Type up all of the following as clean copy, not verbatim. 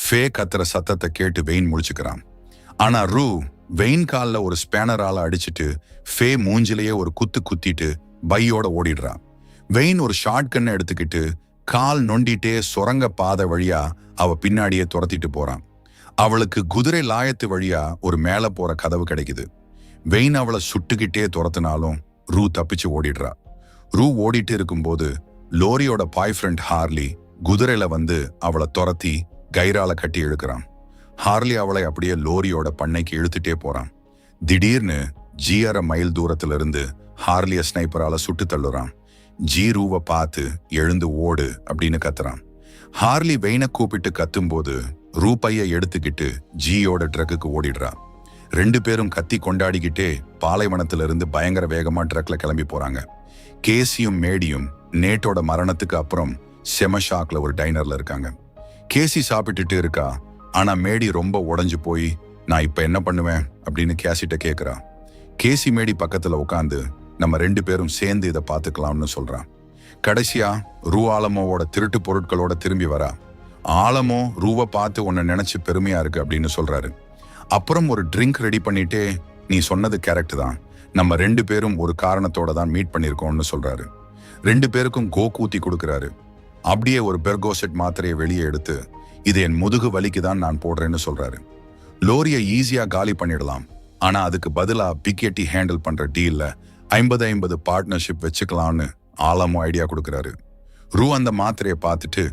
ஃபே கத்துற சத்தத்தை கேட்டு வெயின் முழிச்சுக்கிறான். ஆனா ரூ வெயின் காலில் ஒரு ஸ்பேனரால அடிச்சுட்டு ஃபே மூஞ்சிலேயே ஒரு குத்து குத்திட்டு பையோட ஓடிடுறான். வெயின் ஒரு ஷார்ட் கன்னை எடுத்துக்கிட்டு கால் நொண்டிட்டே சுரங்க பாதை வழியா அவ பின்னாடியே துரத்திட்டு போறான். அவளுக்கு குதிரை லாயத்து வழியா ஒரு மேல போற கதவு கிடைக்குது. வெயின் அவளை சுட்டுக்கிட்டே துரத்தினாலும் ரூ தப்பிச்சு ஓடிடுறா. ரூ ஓடிட்டு இருக்கும்போது லோரியோட பாய் ஃப்ரெண்ட் ஹார்லி குதிரையில வந்து அவளை துரத்தி கைரால கட்டி இழுக்கிறான். ஹார்லி அவளை அப்படியே லோரியோட பண்ணைக்கு இழுத்துட்டே போறான். திடீர்னு ஜி அரை மைல் தூரத்துல இருந்து ஹார்லிய ஸ்னைப்பரால சுட்டு தள்ளுறான். ஜி ரூவை பார்த்து எழுந்து ஓடு அப்படின்னு கத்துறான். ஹார்லி வெயினை கூப்பிட்டு கத்தும்போது ரூ பைய எடுத்துக்கிட்டு ஜியோட ட்ரக்குக்கு ஓடிடுறா. 2 பேரும் கத்தி கொண்டாடிக்கிட்டே பாலைவனத்துல இருந்து பயங்கர வேகமா ட்ரக்ல கிளம்பி போறாங்க. கேசியும் மேடியும் நேட்டோட மரணத்துக்கு அப்புறம் செம ஷாக்ல ஒரு டைனர்ல இருக்காங்க. கேசி சாப்பிட்டுட்டு இருக்கா. ஆனா மேடி ரொம்ப உடைஞ்சு போய் நான் இப்ப என்ன பண்ணுவேன் அப்படின்னு கேசிட்ட கேக்குறா. கேசி மேடி பக்கத்துல உட்காந்து நம்ம 2 பேரும் சேர்ந்து இதை பார்த்துக்கலாம்னு சொல்றான். கடைசியா ரூ ஆலமோவோட திருட்டு பொருட்களோட திரும்பி வரா. ஆலமோ ரூவை பார்த்து உன்னை நினைச்சு பெருமையா இருக்கு அப்படின்னு சொல்றாரு. அப்புறம் ஒரு ட்ரிங்க் ரெடி பண்ணிட்டே நீ சொன்னது கரெக்ட் தான், நம்ம 2 பேரும் ஒரு காரணத்தோட தான் மீட் பண்ணிருக்கோம்னு சொல்றாரு. 2 பேருக்கும் கோகூத்தி கொடுக்கறாரு. அப்படியே ஒரு பெர்கோசெட் மாத்திரையை வெளியே எடுத்து இது என் முதுகு வலிக்கு தான் நான் போடுறேன்னு சொல்றாரு. லோரியை ஈஸியா காலி பண்ணிடலாம், ஆனா அதுக்கு பதிலா பிகேட்டி ஹேண்டில் பண்ற டீல்ல 50-50 பார்ட்னர்ஷிப் வச்சுக்கலாம்னு ஆலமோ ஐடியா கொடுக்கறாரு. ரூ அந்த மாத்திரையை பார்த்துட்டு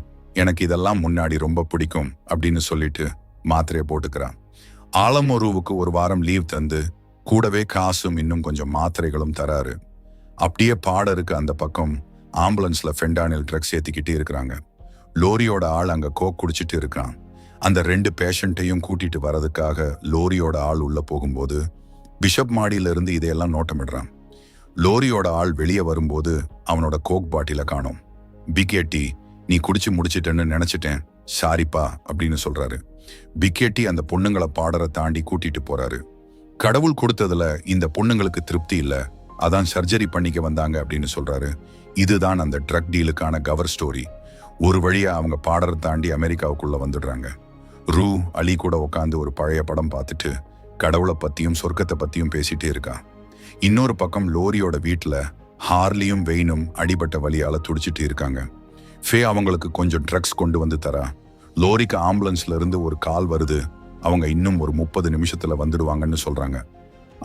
எனக்கு இதெல்லாம் முன்னாடி ரொம்ப பிடிக்கும் அப்படின்னு சொல்லிட்டு மாத்திரையை போட்டுக்கிறான். ஆலமோ ரூவுக்கு ஒரு வாரம் லீவ் தந்து கூடவே காசும் இன்னும் கொஞ்சம் மாத்திரைகளும் தராரு. அப்படியே பாடருக்கு அந்த பக்கம் ஆம்புலன்ஸ்ல ஃபென்டானில் ட்ரக்ஸ் ஏத்திக்கிட்டே இருக்கிறாங்க. லோரியோட ஆள் அங்க கோக் குடிச்சிட்டு இருக்கான். அந்த 2 பேஷண்ட்டையும் கூட்டிட்டு வரதுக்காக லோரியோட ஆள் உள்ள போகும்போது பிஷப் மாடியில இருந்து இதையெல்லாம் நோட்டமிடுறான். லோரியோட ஆள் வெளியே வரும்போது அவனோட கோக் பாட்டில காணோம். பிகேட்டி நீ குடிச்சு முடிச்சிட்டேன்னு நினைச்சிட்டேன், சாரிப்பா அப்படின்னு சொல்றாரு. பிகேட்டி அந்த பொண்ணுங்களை பாடரை தாண்டி கூட்டிட்டு போறாரு. கடவுள் கொடுத்ததுல இந்த பொண்ணுங்களுக்கு திருப்தி இல்ல, அதான் சர்ஜரி பண்ணிக்க வந்தாங்க அப்படின்னு சொல்றாரு. இதுதான் அந்த ட்ரக் டீலுக்கான கவர் ஸ்டோரி. ஒரு வழியா அவங்க பாடரை தாண்டி அமெரிக்காவுக்குள்ள வந்துடுறாங்க. ரூ அலி கூட உட்காந்து ஒரு பழைய படம் பார்த்துட்டு கடவுளை பத்தியும் சொர்க்கத்தை பத்தியும் பேசிட்டே இருக்கா. இன்னொரு பக்கம் லோரியோட வீட்டுல ஹார்லியும் வெயினும் அடிபட்ட வலியால துடிச்சிட்டு இருக்காங்க. ஃபே அவங்களுக்கு கொஞ்சம் ட்ரக்ஸ் கொண்டு வந்து தரா. லோரிக்கு ஆம்புலன்ஸ்ல இருந்து ஒரு கால் வருது, அவங்க இன்னும் ஒரு 30 நிமிஷத்துல வந்துடுவாங்கன்னு சொல்றாங்க.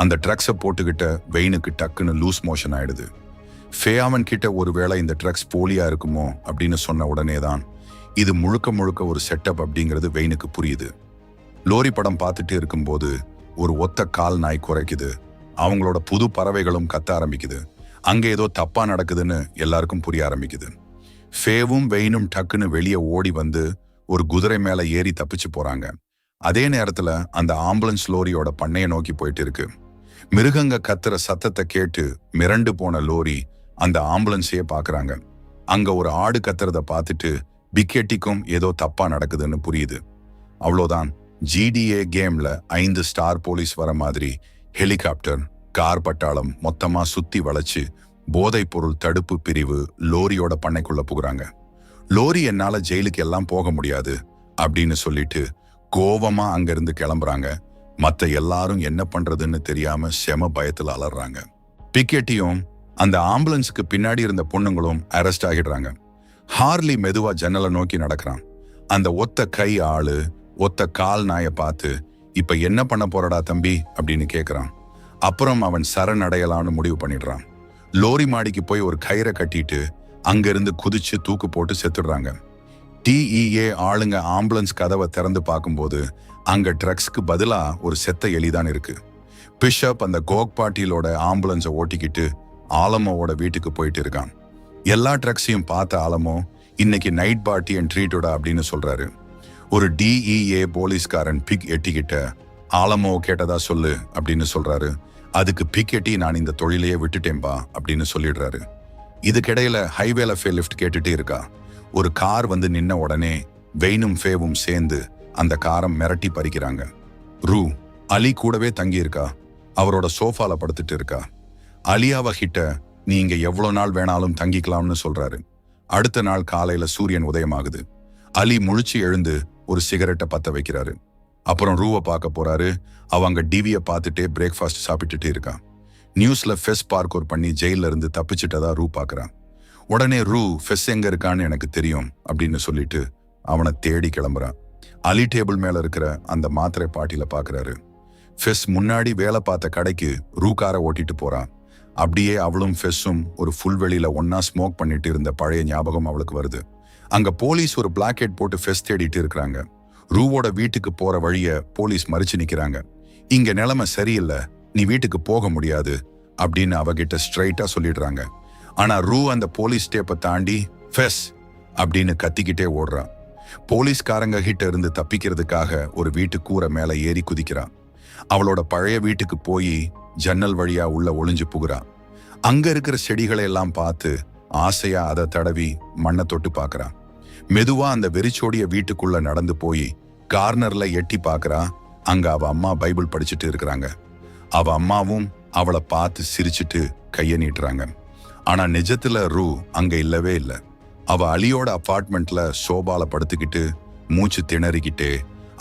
அந்த ட்ரக்ஸை போட்டுக்கிட்ட வெயினுக்கு டக்குன்னு லூஸ் மோஷன் ஆயிடுது. ஃபே அவன் கிட்ட ஒருவேளை இந்த ட்ரக்ஸ் போலியா இருக்குமோ அப்படின்னு சொன்ன உடனே தான் இது முழுக்க முழுக்க ஒரு செட்டப் அப்படிங்கிறது வெயினுக்கு புரியுது. லோரி படம் பார்த்துட்டு இருக்கும்போது ஒரு ஒத்த கால் நாய் குறைக்குது. அவங்களோட புது பறவைகளும் கத்த ஆரம்பிக்குது. அங்க ஏதோ தப்பா நடக்குதுன்னு எல்லாருக்கும் புரிய ஆரம்பிக்குது. ஃபேவும் வெயினும் டக்குன்னு வெளியே ஓடி வந்து ஒரு குதிரை மேல ஏறி தப்பிச்சு போறாங்க. அதே நேரத்துல அந்த ஆம்புலன்ஸ் லோரியோட பண்ணைய நோக்கி போயிட்டு இருக்கு. மிருகங்க கத்துற சத்தத்தை கேட்டு மிரண்டு போன லோரி அந்த ஆம்புலன்ஸையே பாக்குறாங்க. அங்க ஒரு ஆடு கத்துறத பார்த்துட்டு பிகேட்டிக்கும் ஏதோ தப்பா நடக்குதுன்னு புரியுது. அவ்வளோதான், ஜிடிஏ கேம்ல 5 ஸ்டார் போலீஸ் வர மாதிரி ஹெலிகாப்டர் கார் பட்டாளம் மொத்தமா சுத்தி வளைச்சு போதைப் பொருள் தடுப்பு பிரிவு லோரியோட பண்ணைக்குள்ள புகுறாங்க. லோரி என்னால ஜெயிலுக்கு எல்லாம் போக முடியாது அப்படின்னு சொல்லிட்டு கோவமா அங்கிருந்து கிளம்புறாங்க. மத்த எல்லாரும் என்ன பண்றதுன்னு தெரியாம செம பயத்துல அலறாங்க. பிகேட்டியும் அந்த ஆம்புலன்ஸுக்கு பின்னாடி இருந்த பொண்ணுங்களும் அரெஸ்ட் ஆகிடுறாங்க. ஹார்லி மெதுவா ஜன்னலை நோக்கி நடக்கிறான். அந்த ஒத்த கை ஆளு ஒத்த கால் நாயை பார்த்து இப்ப என்ன பண்ண போறடா தம்பி அப்படின்னு கேக்குறான். அப்புறம் அவன் சரணடையலான்னு முடிவு பண்ணிடுறான். லோரி மாடிக்கு போய் ஒரு கயிறை கட்டிட்டு அங்கிருந்து குதிச்சு தூக்கு போட்டு செத்துடுறாங்க. டிஇஏ ஆளுங்க ஆம்புலன்ஸ் கதவை திறந்து பார்க்கும்போது அங்க ட்ரக்ஸ்க்கு பதிலா ஒரு செத்த எலிதான் இருக்கு. பிஷப் அந்த கோக் பாட்டிலோட ஆம்புலன்ஸை ஓட்டிக்கிட்டு ஆலமோவோட வீட்டுக்கு போயிட்டு இருக்கான். எல்லா ட்ரக்ஸையும் பார்த்த ஆலமோ இன்னைக்கு நைட் பார்ட்டி அண்ட் ட்ரீட்டோட அப்படின்னு சொல்றாரு. ஒரு டிஇஏ போலீஸ்காரன் பிக் எட்டிக்கிட்ட ஆலமோ கேட்டதா சொல்லு அப்படின்னு சொல்றாரு. அதுக்கு பிக் எட்டி நான் இந்த தொழிலையே விட்டுட்டேன்பா அப்படின்னு சொல்லிடுறாரு. இதுக்கிடையில ஹைவேல ஃபே லிஃப்ட் கேட்டுட்டே இருக்கா. ஒரு கார் வந்து நின்ன உடனே வெயினும் ஃபேவும் சேர்ந்து அந்த காரை மிரட்டி பறிக்கிறாங்க. ரூ அலி கூடவே தங்கி இருக்கா. அவரோட சோஃபால படுத்துட்டு இருக்கா. அலியாவ கிட்ட நீ இங்க எவ்வளவு நாள் வேணாலும் தங்கிக்கலாம்னு சொல்றாரு. அடுத்த நாள் காலையில சூரியன் உதயமாகுது. அலி முழிச்சு எழுந்து ஒரு சிகரெட்டை பத்த வைக்கிறாரு. அப்புறம் ரூவை பார்க்க போறாரு. அவங்க டிவியை பார்த்துட்டே பிரேக்ஃபாஸ்ட் சாப்பிட்டுட்டே இருக்கான். நியூஸ்ல ஃபெஸ் பார்க்கோர் பண்ணி ஜெயில இருந்து தப்பிச்சுட்டதா ரூ பார்க்கறான். உடனே ரூ ஃபெஸ் எங்க இருக்கான்னு எனக்கு தெரியும் அப்படின்னு சொல்லிட்டு அவனை தேடி கிளம்புறான். அலி டேபிள் மேல இருக்கிற அந்த மாத்திரை பாட்டில பாக்குறாரு. ஃபெஸ் முன்னாடி வேலை பார்த்த கடைக்கு ரூ காரை ஓட்டிட்டு போறான். அப்படியே அவளும் ஃபெஸ்ஸும் ஒரு புல்வெளியில ஒன்னா ஸ்மோக் பண்ணிட்டு இருந்த பழைய ஞாபகம் அவளுக்கு வருது. அங்க போலீஸ் ஒரு பிளாக்கெட் போட்டு ஃபெஸ் தேடிட்டு இருக்கிறாங்க. ரூவோட வீட்டுக்கு போற வழிய போலீஸ் மறிச்சு நிக்கிறாங்க. இங்க நிலைமை சரியில்லை, நீ வீட்டுக்கு போக முடியாது அப்படின்னு அவகிட்ட ஸ்ட்ரைட்டா சொல்லிடுறாங்க. ஆனா ரூ அந்த போலீஸ் டேப்பை தாண்டி ஃபெஸ் அப்படின்னு கத்திக்கிட்டே ஓடுறான். போலீஸ்காரங்க கிட்ட இருந்து தப்பிக்கிறதுக்காக ஒரு வீட்டு கூரை மேல ஏறி குதிக்கிறான். அவளோட பழைய வீட்டுக்கு போய் ஜன்னல் வழியா உள்ள ஒளிஞ்சு புகுறான். அங்க இருக்கிற செடிகளை எல்லாம் பார்த்து ஆசையா அதை தடவி மண்ணை தொட்டு பார்க்கறான். மெதுவா அந்த வெறிச்சோடிய வீட்டுக்குள்ள நடந்து போய் கார்னர்ல எட்டி பார்க்கறா. அங்க அவ அம்மா பைபிள் படிச்சுட்டு இருக்கிறாங்க. அவ அம்மாவும் அவளை பார்த்து சிரிச்சுட்டு கைய நீட்டுறாங்க. ஆனா நிஜத்துல ரூ அங்க இல்லவே இல்லை. அவ அலியோட அபார்ட்மெண்ட்ல சோபால படுத்துக்கிட்டு மூச்சு திணறிக்கிட்டே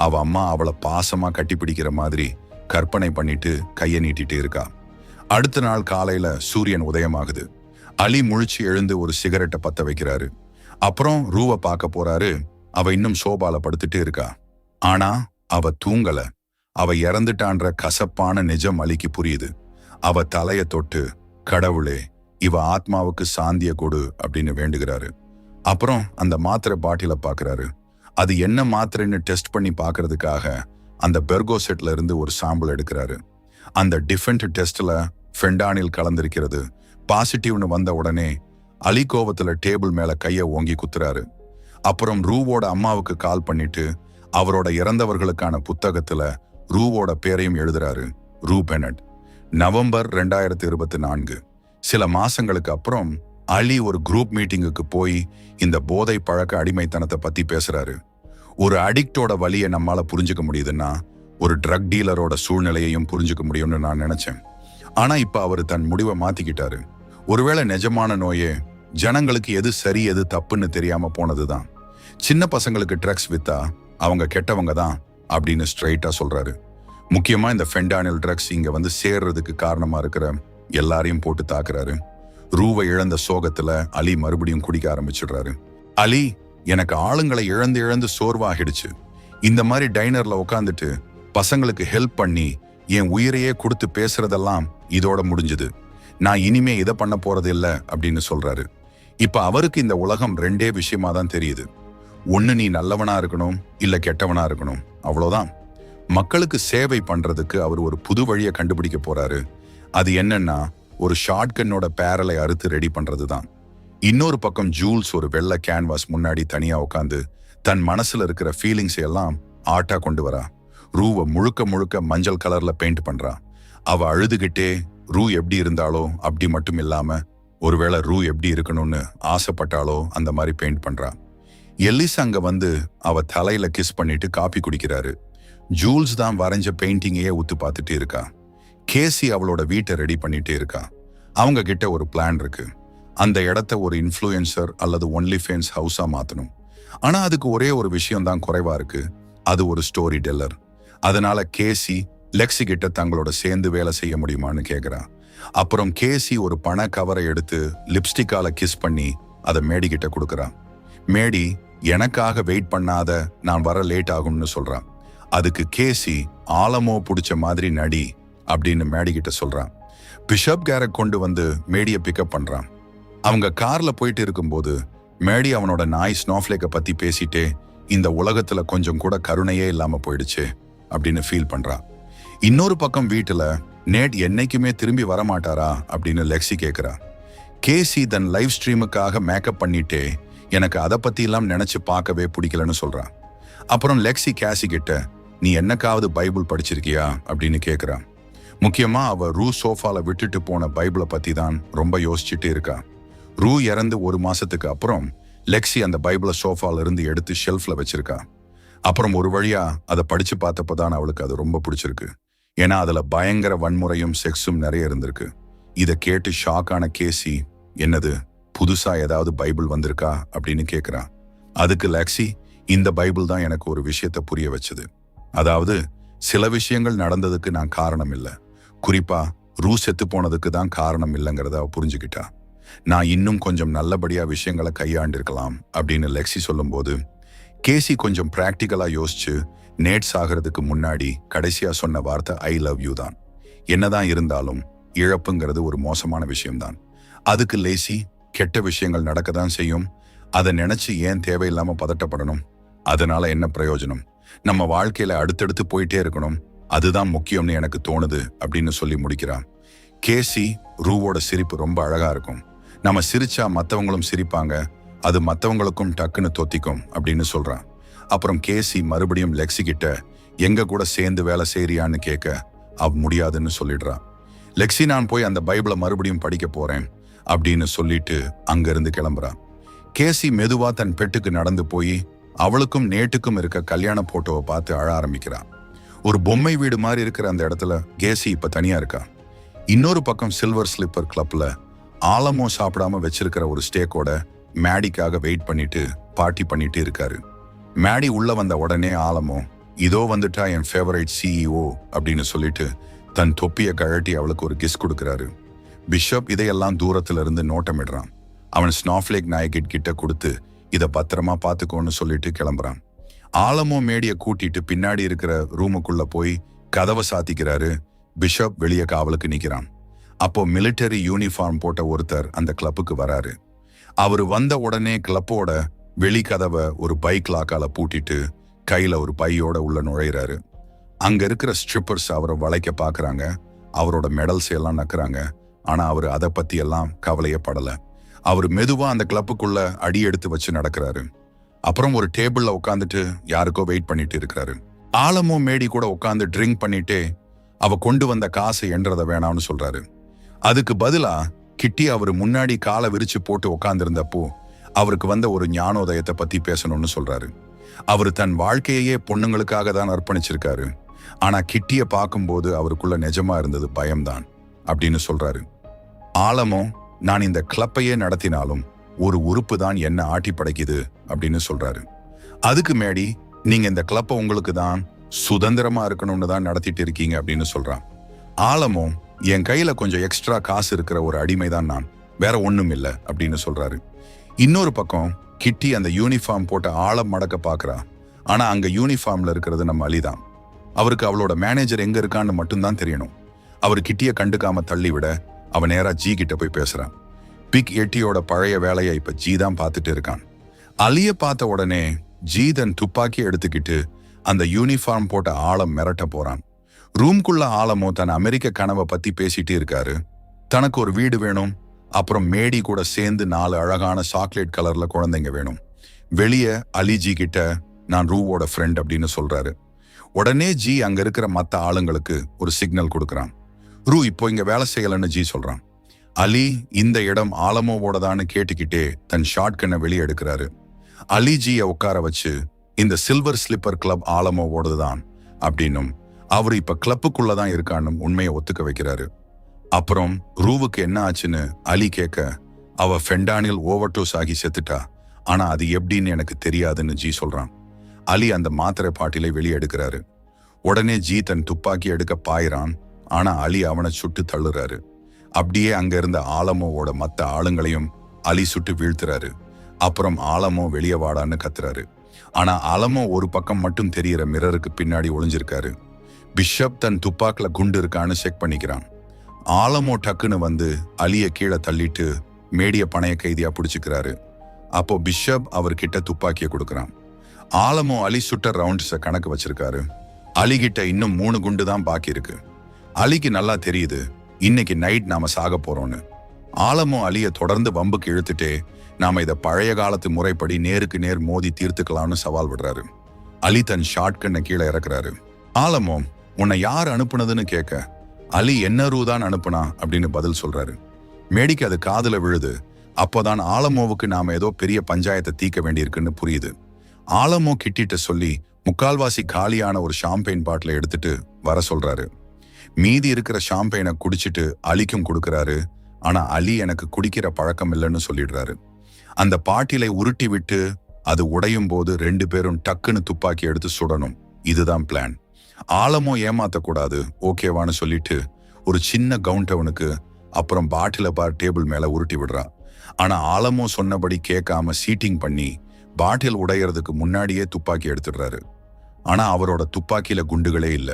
அவ அம்மா அவளை பாசமா கட்டிப்பிடிக்கிற மாதிரி கற்பனை பண்ணிட்டு கைய நீட்டிட்டு இருக்கா. அடுத்த நாள் காலையில சூரியன் உதயமாகுது. அலி முழிச்சு எழுந்து ஒரு சிகரெட்டை பத்த வைக்கிறாரு. அப்புறம் ரூவை பார்க்க போறாரு. அவ இன்னும் சோபால படுத்துட்டு இருக்கா. ஆனா அவ தூங்கல. அவ இறந்துட்டான்ற கசப்பான நிஜம் அலிக்கு புரியுது. அவ தலைய தொட்டு கடவுளே இவ ஆத்மாவுக்கு சாந்திய கொடு அப்படின்னு வேண்டுகிறாரு. அப்புறம் அந்த மாத்திரை பாட்டில பாக்குறாரு. அது என்ன மாத்திரைன்னு டெஸ்ட் பண்ணி பாக்குறதுக்காக அந்த பெர்கோசெட்ல இருந்து ஒரு சாம்பிள் எடுக்கிறாரு. அந்த டிஃபெண்ட் டெஸ்ட்ல ஃபென்டானில் கலந்திருக்கிறது. பாசிட்டிவ்னு வந்த உடனே அலி கோவத்துல டேபிள் மேல கைய ஓங்கி குத்துறாரு. அப்புறம் ரூவோட அம்மாவுக்கு கால் பண்ணிட்டு அவரோட இறந்தவர்களுக்கான புத்தகத்துல ரூவோட பேரையும் எழுதுறாரு. ரூ பெனட். நவம்பர் 2024. சில மாசங்களுக்கு அப்புறம் அலி ஒரு குரூப் மீட்டிங்குக்கு போய் இந்த போதை பழக்க அடிமைத்தனத்தை பத்தி பேசுறாரு. ஒரு அடிக்டோட வலியை நம்மால புரிஞ்சுக்க முடியுதுன்னா ஒரு ட்ரக் டீலரோட சூழ்நிலையையும் புரிஞ்சுக்க முடியும்னு நான் நினைச்சேன். ஆனா இப்ப அவரு தன் முடிவை மாத்திக்கிட்டாரு. ஒருவேளை நிஜமான நோயே ஜனங்களுக்கு எது சரி எது தப்புன்னு தெரியாம போனதுதான். சின்ன பசங்களுக்கு ட்ரக்ஸ் வித்தா அவங்க கெட்டவங்க தான் அப்படின்னு ஸ்ட்ரைட்டா சொல்றாரு. முக்கியமா இந்த ஃபென்டானில் ட்ரக்ஸ் இங்க வந்து சேர்றதுக்கு காரணமா இருக்கிற எல்லாரையும் போட்டு தாக்குறாரு. ரூவை இழந்த சோகத்துல அலி மறுபடியும் குடிக்க ஆரம்பிச்சிடுறாரு. அலி, எனக்கு ஆளுங்களை இழந்து இழந்து சோர்வாகிடுச்சு. இந்த மாதிரி டைனர்ல உட்காந்துட்டு பசங்களுக்கு ஹெல்ப் பண்ணி என் உயிரையே கொடுத்து பேசுறதெல்லாம் இதோட முடிஞ்சது. நான் இனிமே இதை பண்ண போறது இல்லை அப்படின்னு சொல்றாரு. இப்ப அவருக்கு இந்த உலகம் ரெண்டே விஷயமா தான் தெரியுது. ஒண்ணு நீ நல்லவனா இருக்கணும், இல்ல கெட்டவனா இருக்கணும், அவ்வளவுதான். மக்களுக்கு சேவை பண்றதுக்கு அவர் ஒரு புது வழியை கண்டுபிடிக்க போறாரு. அது என்னன்னா ஒரு ஷார்ட்கன்னோட பேரலை அறுத்து ரெடி பண்றதுதான். இன்னொரு பக்கம் ஜூல்ஸ் ஒரு வெள்ளை கேன்வாஸ் முன்னாடி தனியா உட்காந்து தன் மனசுல இருக்கிற ஃபீலிங்ஸ் எல்லாம் ஆர்ட்டா கொண்டு வரா. ரூவை முழுக்க முழுக்க மஞ்சள் கலர்ல பெயிண்ட் பண்றா. அவ அழுதுகிட்டே ரூ எப்படி இருந்தாலோ அப்படி மட்டும் இல்லாம ஒருவேளை ரூ எப்படி இருக்கணும்னு ஆசைப்பட்டாலோ அந்த மாதிரி பெயிண்ட் பண்றா. எல்லிஸ் அங்க வந்து அவ தலையில கிஸ் பண்ணிட்டு காப்பி குடிக்கிறாரு. ஜூல்ஸ் தான் வரைஞ்ச பெயிண்டிங்கையே உத்து பார்த்துட்டு இருக்கா. கேசி அவளோட வீட்டை ரெடி பண்ணிட்டே இருக்கா. அவங்க கிட்ட ஒரு பிளான் இருக்கு. அந்த இடத்த ஒரு இன்ஃப்ளூயன்சர் அல்லது ஒன்லி ஃபேன்ஸ் ஹவுஸா மாத்தணும். ஆனா அதுக்கு ஒரே ஒரு விஷயம் தான் குறைவா இருக்கு. அது ஒரு ஸ்டோரி டெல்லர். அதனால கேசி லெக்ஸி கிட்ட தங்களோட சேர்ந்து வேலை செய்ய முடியுமான்னு கேக்குறா. அப்புறம் கேசி ஒரு பண கவரை எடுத்து லிப்ஸ்டிக்கால கிஸ் பண்ணி அதை மேடி கிட்ட கொடுக்கறா. மேடி எனக்காக வெயிட் பண்ணாத, நான் வர லேட் ஆகும்னு சொல்றான். அதுக்கு கேசி ஆலமோ புடிச்ச மாதிரி நடி அப்படின்னு மேடி கிட்ட சொல்றான். பிஷப் கேரக் கொண்டு வந்து மேடியை பிக்கப் பண்றான். அவங்க கார்ல போயிட்டு இருக்கும்போது மேடி அவனோட நாய் ஸ்னோஃப்லேக்க பத்தி பேசிட்டே இந்த உலகத்துல கொஞ்சம் கூட கருணையே இல்லாம போயிடுச்சு அப்படின்னு ஃபீல் பண்றான். இன்னொரு பக்கம் வீட்டுல நேட் என்னைக்குமே திரும்பி வரமாட்டாரா அப்படின்னு லெக்ஸி கேட்கிறா. கேசி தன் லைவ் ஸ்ட்ரீமுக்காக மேக்கப் பண்ணிட்டே எனக்கு அதை பத்தி எல்லாம் நினைச்சு பார்க்கவே பிடிக்கலன்னு சொல்றான். அப்புறம் லெக்ஸி கேசி கிட்ட நீ என்னக்காவது பைபிள் படிச்சிருக்கியா அப்படின்னு கேட்கிறா. முக்கியமா அவ ரூ சோஃபால விட்டுட்டு போன பைபிளை பத்தி தான் ரொம்ப யோசிச்சுட்டு இருக்கா. ரூ இறந்து 1 மாசத்துக்கு அப்புறம் லெக்ஸி அந்த பைபிளை சோஃபால இருந்து எடுத்து ஷெல்ஃப்ல வச்சிருக்கா. அப்புறம் ஒரு வழியா அதை படிச்சு பார்த்தப்பதான் அவளுக்கு அது ரொம்ப பிடிச்சிருக்கு. ஏன்னா அதுல பயங்கர வன்முறையும் செக்ஸும் நிறைய இருந்திருக்கு. இதை கேட்டு ஷாக்கான கேசி, என்னது புதுசா ஏதாவது பைபிள் வந்திருக்கா அப்படின்னு கேட்கிறா. அதுக்கு லெக்ஸி, இந்த பைபிள் தான் எனக்கு ஒரு விஷயத்தை புரிய வச்சது. அதாவது சில விஷயங்கள் நடந்ததுக்கு நான் காரணம் இல்லை, குறிப்பா ரூ செத்து போனதுக்கு தான் காரணம் இல்லைங்கிறத அவ புரிஞ்சுக்கிட்டா. நான் இன்னும் கொஞ்சம் நல்லபடியா விஷயங்களை கையாண்டிருக்கலாம் அப்படின்னு லெக்ஸி சொல்லும்போது, கேசி கொஞ்சம் பிராக்டிக்கலா யோசிச்சு நேட்ஸ் ஆகிறதுக்கு முன்னாடி கடைசியா சொன்ன வார்த்தை ஐ லவ் யூ தான். என்னதான் இருந்தாலும் இழப்புங்கிறது ஒரு மோசமான விஷயம்தான். அதுக்கு லேசி கெட்ட விஷயங்கள் நடக்க தான் செய்யும். அதை நினைச்சு ஏன் தேவையில்லாம பதட்டப்படணும்? அதனால என்ன பிரயோஜனம்? நம்ம வாழ்க்கையில அடுத்தடுத்து போயிட்டே இருக்கணும், அதுதான் முக்கியம்னு எனக்கு தோணுது அப்படின்னு சொல்லி முடிக்கிறான். கேசி ரூவோட சிரிப்பு ரொம்ப அழகா இருக்கும். நம்ம சிரிச்சா மற்றவங்களும் சிரிப்பாங்க, அது மற்றவங்களுக்கும் டக்குன்னு தொத்திக்கும் அப்படின்னு சொல்றான். அப்புறம் கேசி மறுபடியும் லெக்ஸி கிட்ட எங்க கூட சேர்ந்து வேலை செய்யறியான்னு கேட்க அவ முடியாதுன்னு சொல்லிடுறான். லெக்ஸி நான் போய் அந்த பைபிளை மறுபடியும் படிக்க போறேன் அப்படின்னு சொல்லிட்டு அங்கிருந்து கிளம்புறான். கேசி மெதுவா தன் பெட்டுக்கு நடந்து போய் அவளுக்கும் நேட்டுக்கும் இருக்க கல்யாண போட்டோவை பார்த்து அழ ஆரம்பிக்கிறான். ஒரு பொம்மை வீடு மாதிரி இருக்கிற அந்த இடத்துல கேசி இப்ப தனியா இருக்கா. இன்னொரு பக்கம் சில்வர் ஸ்லிப்பர் கிளப்ல ஆலமோ சாப்பிடாம வச்சிருக்கிற ஒரு ஸ்டேக்கோட மேடிக்காக வெயிட் பண்ணிட்டு பார்ட்டி பண்ணிட்டு இருக்காரு. மேடி உள்ள வந்த உடனே ஆலமோ இதோ வந்துட்டா என் ஃபேவரைட் சிஇஓ அப்படின்னு சொல்லிட்டு தன் தொப்பியை கழட்டி அவளுக்கு ஒரு கிஸ் கொடுக்கிறாரு. பிஷப் இதையெல்லாம் தூரத்துல இருந்து நோட்டமிடுறான். அவன் ஸ்னாஃப்லேக் நாயகிட் கிட்ட கொடுத்து இதை பத்திரமா பார்த்துக்கோன்னு சொல்லிட்டு கிளம்புறான். ஆலமோ மேடியை கூட்டிட்டு பின்னாடி இருக்கிற ரூமுக்குள்ள போய் கதவை சாத்திக்கிறாரு. பிஷப் வெளியே காவலுக்கு நிக்கிறான். அப்போ மிலிட்டரி யூனிஃபார்ம் போட்ட ஒருத்தர் அந்த கிளப்புக்கு வராரு. அவரு வந்த உடனே கிளப்போட வெளி கதவை ஒரு பைக் லாக்கால பூட்டிட்டு கையில ஒரு பையோட உள்ள நுழையிறாரு. அங்க இருக்கிற ஸ்ட்ரிப்பர்ஸ் அவரை வளைக்க பாக்குறாங்க, அவரோட மெடல்ஸ் எல்லாம் நக்குறாங்க. ஆனா அவரு அதை பத்தி எல்லாம் கவலையே படல. அவர் மெதுவா அந்த கிளப்புக்குள்ள அடி எடுத்து வச்சு நடக்கிறாரு. அப்புறம் ஒரு டேபிள்ல உட்காந்துட்டு யாருக்கோ வெயிட் பண்ணிட்டு இருக்கிறாரு. ஆலமோ மேடி கூட உட்காந்து ட்ரிங்க் பண்ணிட்டே அவ கொண்டு வந்த காசை எண்றத வேணாம்னு சொல்றாரு. அதுக்கு பதிலா கிட்டி அவரு முன்னாடி காலை விரிச்சு போட்டு உட்கார்ந்திருந்தப்போ அவருக்கு வந்த ஒரு ஞானோதயத்தை பத்தி பேசணும்னு சொல்றாரு. அவரு தன் வாழ்க்கையே பொண்ணுங்களுக்காக தான் அர்ப்பணிச்சிருக்காரு. ஆனா கிட்டிய பார்க்கும்போது அவருக்குள்ள நிஜமா இருந்தது பயம்தான் அப்படின்னு சொல்றாரு. ஆலமோ நான் இந்த கிளப்பையே நடத்தினாலும் ஒரு உறுப்பு தான் என்ன ஆட்டி படைக்குது அப்படின்னு சொல்றாரு. அதுக்கு மேடி நீங்க இந்த கிளப்பை உங்களுக்கு தான் சுதந்திரமா இருக்கணும்னு தான் நடத்திட்டு இருக்கீங்க அப்படின்னு சொல்றான். ஆலமோ என் கையில கொஞ்சம் எக்ஸ்ட்ரா காசு இருக்கிற ஒரு அடிமைதான் நான், வேற ஒண்ணும் இல்லை அப்படின்னு சொல்றாரு. இன்னொரு பக்கம் கிட்டி அந்த யூனிஃபார்ம் போட்ட ஆழம் மடக்க பாக்குறா. ஆனா அங்க யூனிஃபார்ம்ல இருக்கிறது நம்ம அலிதான். அவருக்கு அவளோட மேனேஜர் எங்க இருக்கான்னு மட்டும்தான் தெரியணும். அவர் கிட்டிய கண்டுக்காம தள்ளி விட அவன் நேரா ஜி கிட்ட போய் பேசுறான். பிக் எட்டியோட பழைய வேலையை இப்ப ஜி தான் பார்த்துட்டு இருக்கான். அலிய பார்த்த உடனே ஜி தன் துப்பாக்கி எடுத்துக்கிட்டு அந்த யூனிஃபார்ம் போட்ட ஆழம் மிரட்ட போறான். ரூம்குள்ள ஆலமோ தன் அமெரிக்க கனவை பத்தி பேசிட்டு இருக்காரு. தனக்கு ஒரு வீடு வேணும், அப்புறம் மேடி கூட சேர்ந்து 4 அழகான சாக்லேட் கலர்ல குழந்தைங்க வேணும். வெளியே அலி ஜி கிட்ட நான் ரூவோட ஃப்ரெண்ட் அப்படின்னு சொல்றாரு. உடனே ஜி அங்க இருக்கிற மத்த ஆளுங்களுக்கு ஒரு சிக்னல் கொடுக்கறான். ரூ இப்போ இங்க வேலை செய்யலன்னு ஜி சொல்றான். அலி இந்த இடம் ஆலமோவோட தான்னு கேட்டுக்கிட்டே தன் ஷார்ட் கண்ணை வெளியே எடுக்கிறாரு. அலி ஜியை உட்கார வச்சு இந்த சில்வர் ஸ்லிப்பர் கிளப் ஆலமோவோடது தான் அப்படின்னும் அவரு இப்ப கிளப்புக்குள்ளதான் இருக்கான்னு உண்மையை ஒத்துக்க வைக்கிறாரு. அப்புறம் ரூவுக்கு என்ன ஆச்சுன்னு அலி கேட்க அவ ஃபென்டானில் ஓவர்டோஸ் ஆகி செத்துட்டா, ஆனா அது எப்படின்னு எனக்கு தெரியாதுன்னு ஜி சொல்றான். அலி அந்த மாத்திரை பாட்டிலை வெளியே எடுக்கிறாரு. உடனே ஜி தன் துப்பாக்கி எடுக்க பாயிறான். ஆனா அலி அவனை சுட்டு தள்ளுறாரு. அப்படியே அங்க இருந்த ஆலமோவோட மத்த ஆளுங்களையும் அலி சுட்டு வீழ்த்துறாரு. அப்புறம் ஆலமோ வெளியே வாடான்னு கத்துறாரு. ஆனா ஆலமோ ஒரு பக்கம் மட்டும் தெரியற மிரருக்கு பின்னாடி ஒளிஞ்சிருக்காரு. பிஷப் தன் துப்பாக்கில குண்டு இருக்கான்னு செக் பண்ணிக்கிறான். ஆலமோ டக்குன்னு வந்து அலிய கீழே தள்ளிட்டு மேடிய பணைய கைதியா பிடிச்சுக்கிறாரு. அப்போ பிஷப் அவர்கிட்ட துப்பாக்கிய கொடுக்கறான். ஆலமோ அலி சுட்ட ரவுண்ட்ஸ கணக்கு வச்சிருக்காரு. அலிகிட்ட இன்னும் 3 குண்டு தான் பாக்கி இருக்கு. அலிக்கு நல்லா தெரியுது இன்னைக்கு நைட் நாம சாக போறோம்னு. ஆலமோ அலிய தொடர்ந்து வம்புக்கு இழுத்துட்டே நாம இதை பழைய காலத்து முறைப்படி நேருக்கு நேர் மோதி தீர்த்துக்கலாம்னு சவால் விடுறாரு. அலி தன் ஷார்ட் கண்ணை கீழே இறக்குறாரு. ஆலமோ உன்னை யார் அனுப்புனதுன்னு கேட்க அலி என்ன ரூ தான் அனுப்புனா அப்படின்னு பதில் சொல்றாரு. மேடிக்கு அது காதுல விழுது. அப்போதான் ஆலமோவுக்கு நாம ஏதோ பெரிய பஞ்சாயத்தை தீர்க்க வேண்டியிருக்குன்னு புரியுது. ஆலமோ கிட்டிட்ட சொல்லி முக்கால்வாசி காலியான ஒரு ஷாம்பெயின் பாட்டில எடுத்துட்டு வர சொல்றாரு. மீதி இருக்கிற ஷாம்பெயினை குடிச்சிட்டு அலிக்கும் கொடுக்கறாரு. ஆனா அலி எனக்கு குடிக்கிற பழக்கம் இல்லைன்னு சொல்லிடுறாரு. அந்த பாட்டிலை உருட்டி விட்டு அது உடையும் போது 2 பேரும் டக்குன்னு துப்பாக்கி எடுத்து சுடணும். இதுதான் பிளான். ஆலமோ ஏமாத்தக்கூடாது, ஓகேவான்னு சொல்லிட்டு ஒரு சின்ன கவுண்டவனுக்கு அப்புறம் பாட்டில பார் டேபிள் மேல உருட்டி விடுறா. ஆனா ஆலமோ சொன்னபடி கேட்காம சீட்டிங் பண்ணி பாட்டில் உடையறதுக்கு முன்னாடியே துப்பாக்கி எடுத்துடுறாரு. ஆனா அவரோட துப்பாக்கியில குண்டுகளே இல்ல.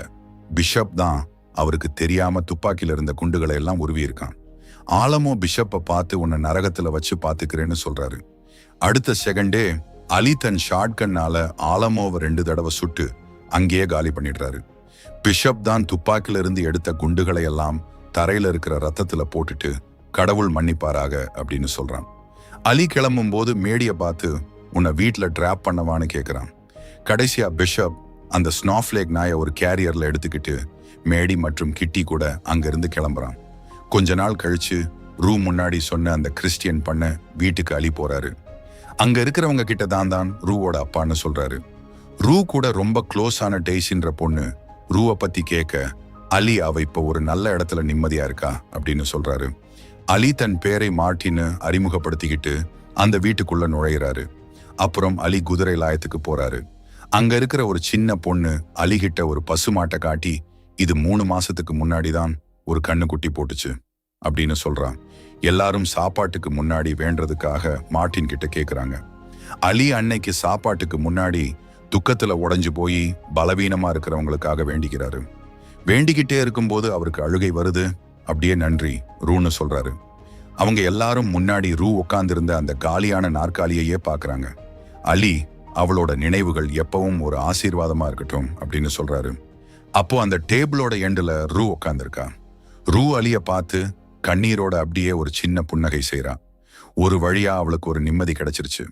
பிஷப் தான் அவருக்கு தெரியாம துப்பாக்கியில இருந்த குண்டுகளை எல்லாம் உருவி இருக்கான். ஆலமோ பிஷப்பை பார்த்து உன்னை நரகத்துல வச்சு பாத்துக்கிறேன்னு சொல்றாரு. அடுத்த செகண்டே அலி தன் ஷாட்கன்னால ஆலமோவை 2 தடவை சுட்டு அங்கேயே காலி பண்ணிடுறாரு. பிஷப் தான் துப்பாக்கில இருந்து எடுத்த குண்டுகளை எல்லாம் தரையில இருக்கிற ரத்தத்துல போட்டுட்டு கடவுள் மன்னிப்பாராக அப்படின்னு சொல்றான். அலி கிளம்பும் போது மேடிய பார்த்து உன்னை வீட்டுல டிராப் பண்ணவான்னு கேட்கிறான். கடைசியா பிஷப் அந்த ஸ்னாஃப்லேக் நாயை ஒரு கேரியர்ல எடுத்துக்கிட்டு மேடி மற்றும் கிட்டி கூட அங்கிருந்து கிளம்புறான். கொஞ்ச நாள் கழிச்சு ரூ முன்னாடி சொன்ன அந்த கிறிஸ்டியன் பண்ண வீட்டுக்கு அலி போறாரு. அங்க இருக்கிறவங்க கிட்ட தான் ரூவோட அப்பான்னு சொல்றாரு. ரூ கூட ரொம்ப க்ளோஸ் ஆன டெய்ஸின்ற பொண்ணு ரூவை பத்தி கேட்க அலி அவ இப்ப ஒரு நல்ல இடத்துல நிம்மதியா இருக்கா அப்படின்னு சொல்றாரு. அலி தன் பேரை மார்ட்டின்னு அறிமுகப்படுத்திக்கிட்டு அந்த வீட்டுக்குள்ள நுழையிறாரு. அப்புறம் அலி குதிரை லாயத்துக்கு போறாரு. அங்க இருக்கிற ஒரு சின்ன பொண்ணு அலிகிட்ட ஒரு பசுமாட்டை காட்டி இது 3 மாசத்துக்கு முன்னாடிதான் ஒரு கண்ணுக்குட்டி போட்டுச்சு அப்படின்னு சொல்றான். எல்லாரும் சாப்பாட்டுக்கு முன்னாடி வேண்டதுக்காக மார்ட்டின் கிட்ட கேக்குறாங்க. அலி அன்னைக்கு சாப்பாட்டுக்கு முன்னாடி துக்கத்துல உடைஞ்சு போய் பலவீனமா இருக்கிறவங்களுக்காக வேண்டிக்கிறாரு. வேண்டிக்கிட்டே இருக்கும்போது அவருக்கு அழுகை வருது. அப்படியே நன்றி ரூன்னு சொல்றாரு. அவங்க எல்லாரும் முன்னாடி ரூ உட்கார்ந்திருந்த அந்த காலியான நாற்காலியையே பாக்குறாங்க. அலி அவளோட நினைவுகள் எப்பவும் ஒரு ஆசீர்வாதமா இருக்கட்டும் அப்படின்னு சொல்றாரு. அப்போ அந்த டேபிளோட எண்டுல ரூ உட்கார்ந்திருக்கா. ரூ அலிய பார்த்து கண்ணீரோட அப்படியே ஒரு சின்ன புன்னகை செய்றா. ஒரு வழியா அவளுக்கு ஒரு நிம்மதி கிடைச்சிருச்சு.